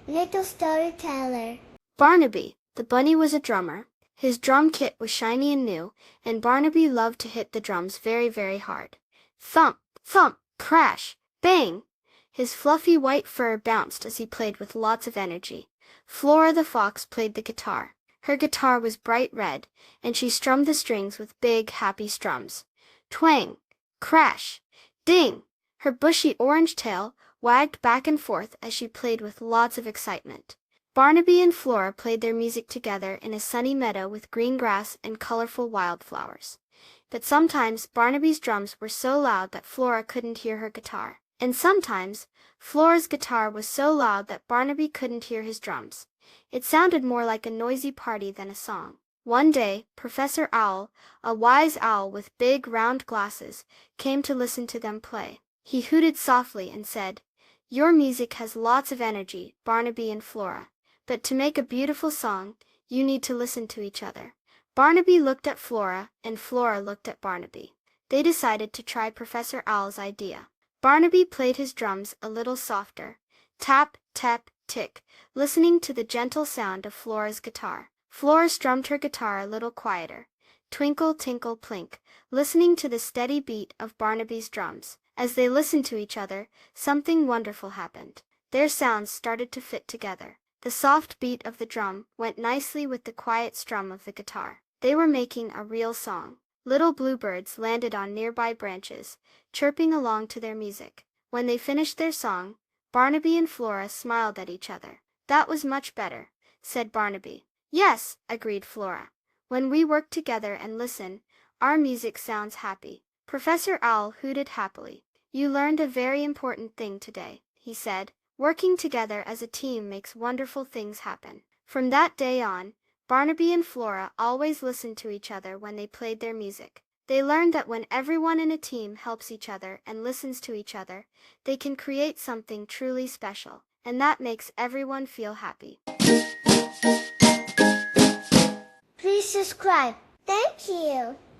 Little storyteller. Barnaby, the bunny, was a drummer. His drum kit was shiny and new, and Barnaby loved to hit the drums very, very hard. Thump, thump, crash, bang! His fluffy white fur bounced as he played with lots of energy. Flora the fox played the guitar. Her guitar was bright red, and she strummed the strings with big, happy strums. Twang! Crash! Ding! Her bushy orange tail wagged back and forth as she played with lots of excitement. Barnaby and Flora played their music together in a sunny meadow with green grass and colorful wildflowers. But sometimes Barnaby's drums were so loud that Flora couldn't hear her guitar. And sometimes Flora's guitar was so loud that Barnaby couldn't hear his drums. It sounded more like a noisy party than a song. One day, Professor Owl, a wise owl with big round glasses, came to listen to them play. He hooted softly and said, "Your music has lots of energy, Barnaby and Flora. But to make a beautiful song, you need to listen to each other." Barnaby looked at Flora, and Flora looked at Barnaby. They decided to try Professor Owl's idea. Barnaby played his drums a little softer. Tap, tap, tick, listening to the gentle sound of Flora's guitar. Flora strummed her guitar a little quieter. Twinkle, tinkle, plink, listening to the steady beat of Barnaby's drums. As they listened to each other, something wonderful happened. Their sounds started to fit together. The soft beat of the drum went nicely with the quiet strum of the guitar. They were making a real song. Little bluebirds landed on nearby branches, chirping along to their music. When they finished their song, Barnaby and Flora smiled at each other. "That was much better," said Barnaby. "Yes," agreed Flora. "When we work together and listen, our music sounds happy." Professor Owl hooted happily. "You learned a very important thing today," he said. "Working together as a team makes wonderful things happen." From that day on, Barnaby and Flora always listened to each other when they played their music. They learned that when everyone in a team helps each other and listens to each other, they can create something truly special, and that makes everyone feel happy. Please subscribe. Thank you.